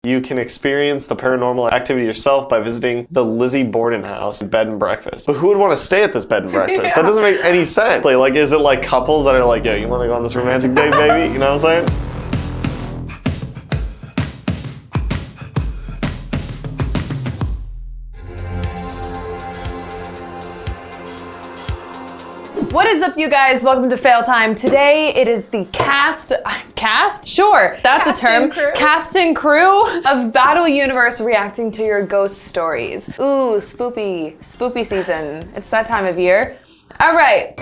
You can experience the paranormal activity yourself by visiting the Lizzie Borden house bed and breakfast. But who would want to stay at this bed and breakfast? Yeah. That doesn't make any sense. Like, is it like couples that are like, yo, you want to go on this romantic date, baby? You know what I'm saying? What is up, you guys? Welcome to Fail Time. Today it is the cast? Sure, that's a term. Cast and crew of Battle Universe reacting to your ghost stories. Ooh, spoopy season. It's that time of year. All right.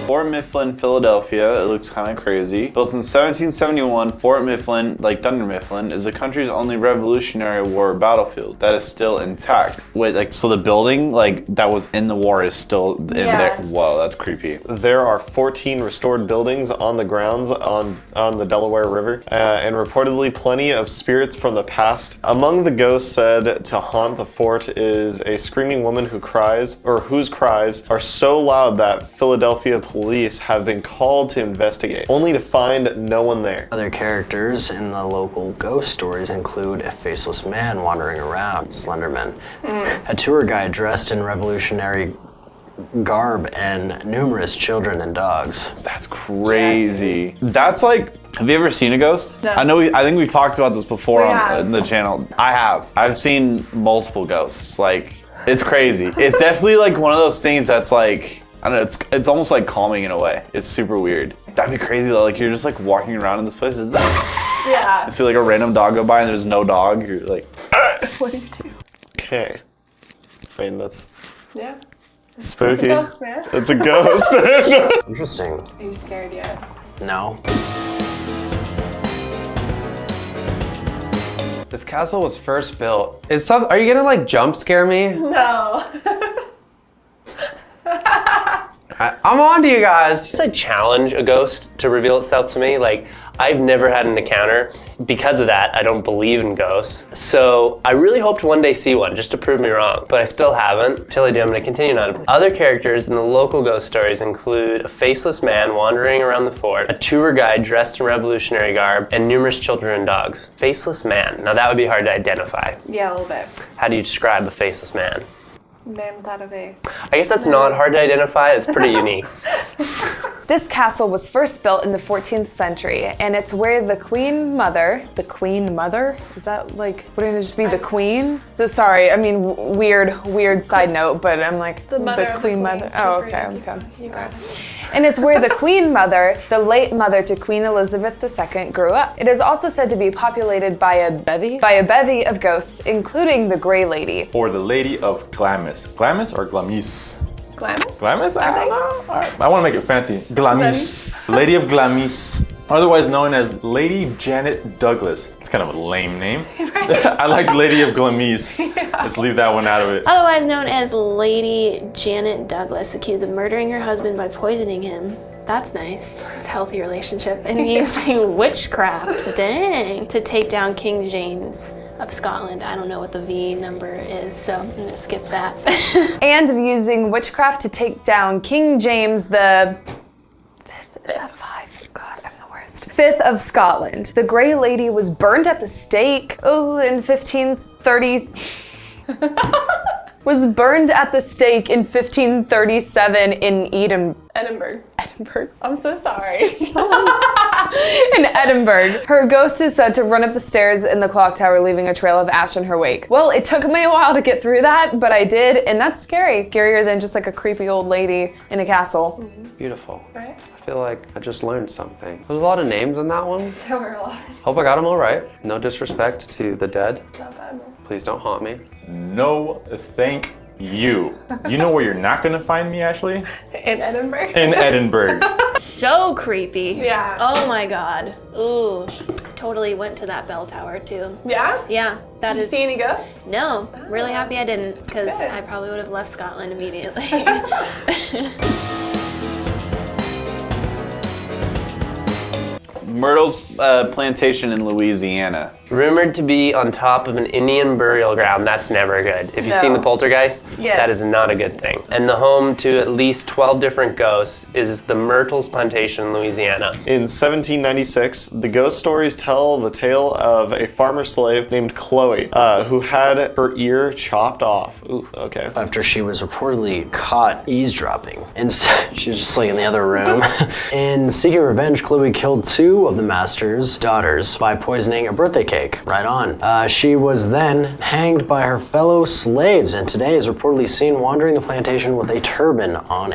Fort Mifflin, Philadelphia. It looks kind of crazy. Built in 1771, Fort Mifflin, like Dunder Mifflin, is the country's only Revolutionary War battlefield that is still intact. Wait, like, so the building, like, that was in the war is still in there? Whoa, that's creepy. There are 14 restored buildings on the grounds on the Delaware River, and reportedly plenty of spirits from the past. Among the ghosts said to haunt the fort is a screaming woman whose cries are so loud that Philadelphia police have been called to investigate, only to find no one there. Other characters in the local ghost stories include a faceless man wandering around, Slenderman, a tour guide dressed in revolutionary garb, and numerous children and dogs. That's crazy. That's like, have you ever seen a ghost? No. I think we've talked about this before on the channel. I have. I've seen multiple ghosts. Like, it's crazy. It's definitely like one of those things that's like, I don't know, it's almost like calming in a way. It's super weird. That'd be crazy though, like you're just like walking around in this place. Yeah. You see like a random dog go by and there's no dog. You're like, What do you do? Okay. I mean, that's It's spooky. a ghost, man. It's a ghost. Interesting. Are you scared yet? No. This castle was first built. Are you gonna like jump scare me? No. I'm on to you guys. I challenge a ghost to reveal itself to me. Like, I've never had an encounter. Because of that, I don't believe in ghosts. So I really hope to one day see one, just to prove me wrong. But I still haven't. Until I do, I'm gonna continue on. Other characters in the local ghost stories include a faceless man wandering around the fort, a tour guide dressed in revolutionary garb, and numerous children and dogs. Faceless man. Now that would be hard to identify. Yeah, a little bit. How do you describe a faceless man? Man without a face. I guess that's not hard to identify. It's pretty unique. This castle was first built in the 14th century, and it's where the Queen Mother? Is that like, wouldn't it just be the Queen? So sorry, I mean, weird side note, but I'm like, the Queen Mother. Oh, okay. You got it. And it's where the Queen Mother, the late mother to Queen Elizabeth II, grew up. It is also said to be populated by a bevy of ghosts, including the Grey Lady. Or the Lady of Glamis. Glamis or Glamis? Glamis? Glamis? I don't know. All right. I want to make it fancy. Glamis. Lady of Glamis. Otherwise known as Lady Janet Douglas. It's kind of a lame name. Right. I like Lady of Glamis. Yeah. Let's leave that one out of it. Otherwise known as Lady Janet Douglas, accused of murdering her husband by poisoning him. That's nice. It's a healthy relationship. And using witchcraft, dang, to take down King James of Scotland. I don't know what the V number is, so I'm gonna skip that. And of using witchcraft to take down King James the... Is that 5? God, I'm the worst. 5th of Scotland. The Grey Lady was burned at the stake. Oh, in 1530... was burned at the stake in 1537 in Edinburgh. I'm so sorry. In Edinburgh. Her ghost is said to run up the stairs in the clock tower, leaving a trail of ash in her wake. Well, it took me a while to get through that, but I did, and that's scary. Scarier than just like a creepy old lady in a castle. Beautiful. Right? I feel like I just learned something. There's a lot of names in that one. There were a lot. Hope I got them all right. No disrespect to the dead. Not bad. Please don't haunt me. No, thank you. You know where you're not going to find me, Ashley? In Edinburgh? In Edinburgh. So creepy. Yeah. Oh my god. Ooh. Totally went to that bell tower too. Yeah? Yeah. That Did you see any ghosts? No. Really happy I didn't, because I probably would have left Scotland immediately. Myrtles Plantation in Louisiana. Rumored to be on top of an Indian burial ground. That's never good. If you've seen the Poltergeist, Yes. that is not a good thing. And the home to at least 12 different ghosts is the Myrtles Plantation in Louisiana. In 1796, the ghost stories tell the tale of a farmer slave named Chloe, who had her ear chopped off. Ooh, okay. After she was reportedly caught eavesdropping. And she was just like in the other room. In seeking revenge, Chloe killed 2 of the master's daughters by poisoning a birthday cake. Right on. She was then hanged by her fellow slaves, and today is reportedly seen wandering the plantation with a turban on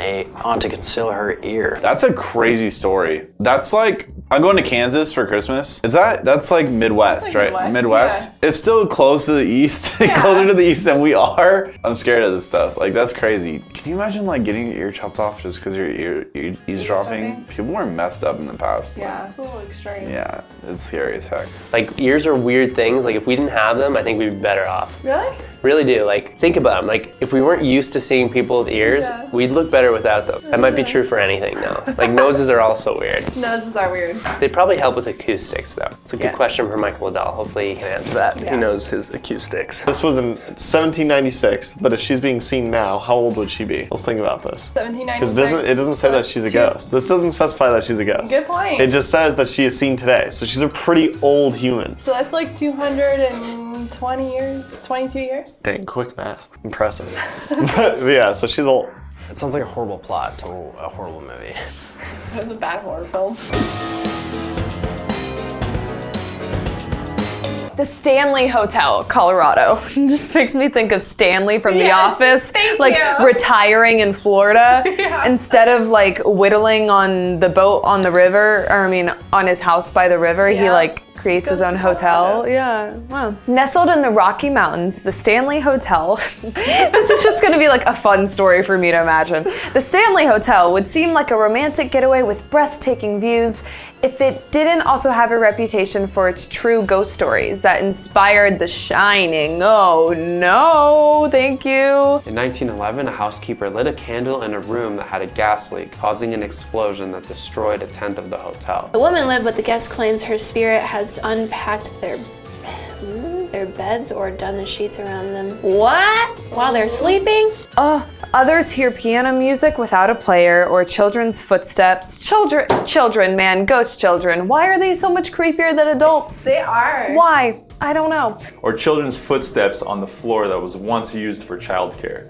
to conceal her ear. That's a crazy story. That's like, I'm going to Kansas for Christmas. That's like Midwest, right? Midwest. Yeah. It's still close to the east, closer to the east than we are. I'm scared of this stuff. Like, that's crazy. Can you imagine like getting your ear chopped off just because you're eavesdropping? People were messed up in the past. Yeah. Oh, extreme. Yeah, it's scary as heck. Like, ears are weird things. Like, if we didn't have them, I think we'd be better off. Really? Really do. Like, think about them. Like, if we weren't used to seeing people with ears, we'd look better without them. That might be true for anything, though. Like, noses are also weird. Noses are weird. They probably help with acoustics, though. It's a good Yes. question for Michael Liddell. Hopefully he can answer that. Yeah. He knows his acoustics. This was in 1796, but if she's being seen now, how old would she be? Let's think about this. 1796. Because it doesn't say that she's a ghost. This doesn't specify that she's a ghost. Good point. It just says that she is seen today. So she's a pretty old human. So that's like 220 years, 22 years. Dang, quick math. Impressive. But yeah, so she's old. It sounds like a horrible plot to a horrible movie. The bad horror films. The Stanley Hotel, Colorado. Just makes me think of Stanley from The Yes, Office, thank like you. retiring in Florida instead of like whittling on the boat on the river, or I mean on his house by the river. He like creates his own hotel. Yeah, wow. Nestled in the Rocky Mountains, the Stanley Hotel. This is just gonna be like a fun story for me to imagine. The Stanley Hotel would seem like a romantic getaway with breathtaking views if it didn't also have a reputation for its true ghost stories that inspired The Shining. Oh no, thank you. In 1911, a housekeeper lit a candle in a room that had a gas leak, causing an explosion that destroyed a tenth of the hotel. The woman lived, but the guest claims her spirit has unpacked their beds or done the sheets around them. What? While they're sleeping? Others hear piano music without a player or children's footsteps. Children, man, ghost children. Why are they so much creepier than adults? They are. Why? I don't know. Or children's footsteps on the floor that was once used for childcare.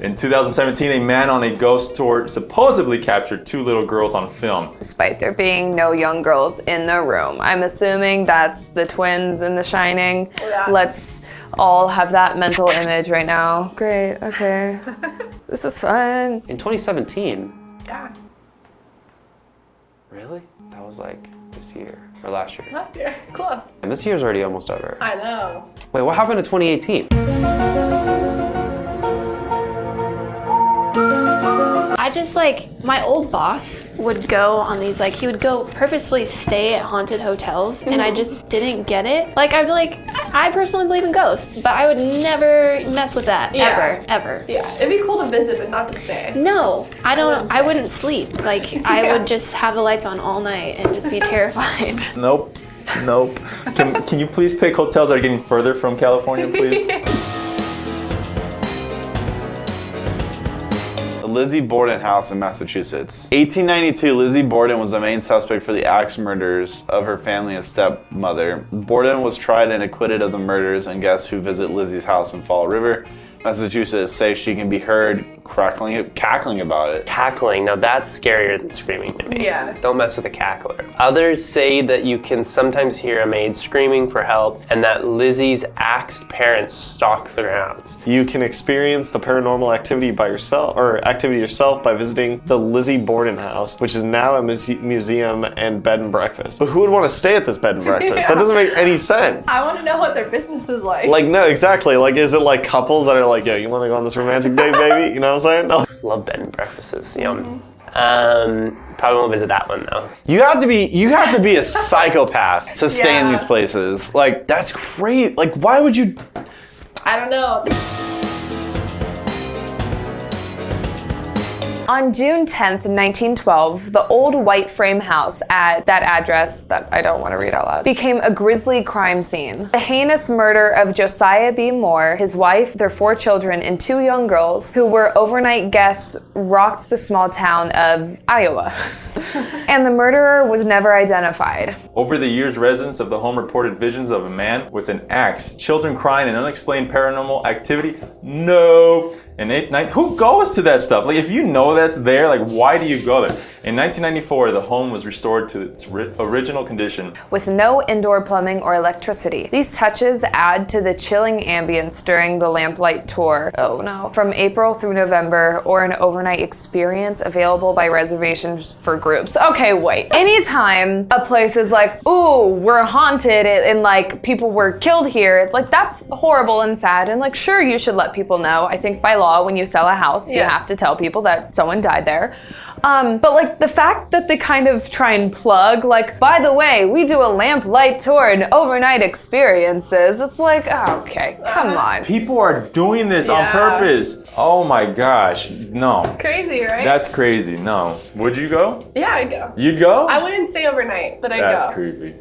In 2017, a man on a ghost tour supposedly captured 2 little girls on film. Despite there being no young girls in the room. I'm assuming that's the twins in The Shining. Yeah. Let's all have that mental image right now. Great, okay. This is fun. In 2017? Yeah. Really? That was like this year, or last year. Last year. Close. And this year's already almost over. I know. Wait, what happened in 2018? I just my old boss would go on these, he would go purposefully stay at haunted hotels, and I just didn't get it. I'd be like, I personally believe in ghosts, but I would never mess with that, ever. Yeah, it'd be cool to visit, but not to stay. No, I wouldn't sleep. I would just have the lights on all night and just be terrified. Nope. Can you please pick hotels that are getting further from California, please? Lizzie Borden house in Massachusetts. 1892, Lizzie Borden was the main suspect for the axe murders of her family and stepmother. Borden was tried and acquitted of the murders, and guests who visit Lizzie's house in Fall River, Massachusetts, say she can be heard cackling about it. Cackling, now that's scarier than screaming to me. Yeah. Don't mess with a cackler. Others say that you can sometimes hear a maid screaming for help, and that Lizzie's axed parents stalk the grounds. You can experience the paranormal activity yourself by visiting the Lizzie Borden house, which is now a museum and bed and breakfast. But who would want to stay at this bed and breakfast? That doesn't make any sense. I want to know what their business is like. No, exactly. Is it couples that are yo, you want to go on this romantic date, baby? You know what I'm saying? No. Love bed and breakfasts, yum. Probably won't visit that one though. You have to be a psychopath to stay in these places. That's great. Why would you? I don't know. On June 10th, 1912, the old white frame house at that address that I don't want to read out loud became a grisly crime scene. The heinous murder of Josiah B. Moore, his wife, their 4 children, and 2 young girls who were overnight guests rocked the small town of Iowa. And the murderer was never identified. Over the years, residents of the home reported visions of a man with an axe, children crying, and unexplained paranormal activity. No. Who goes to that stuff? Like, if you know that's there, like, why do you go there? In 1994, the home was restored to its original condition. With no indoor plumbing or electricity. These touches add to the chilling ambience during the lamplight tour. Oh no. From April through November, or an overnight experience available by reservations for groups. Okay, wait. Anytime a place is like, ooh, we're haunted and like people were killed here, like that's horrible and sad. And like, sure, you should let people know. I think by law, when you sell a house, you have to tell people that someone died there. But like the fact that they kind of try and plug, like, by the way, we do a lamplight tour and overnight experiences. It's like, oh, okay, come on. People are doing this on purpose. Oh my gosh, no. Crazy, right? That's crazy, no. Would you go? Yeah, I'd go. You'd go? I wouldn't stay overnight, but I'd go. That's creepy.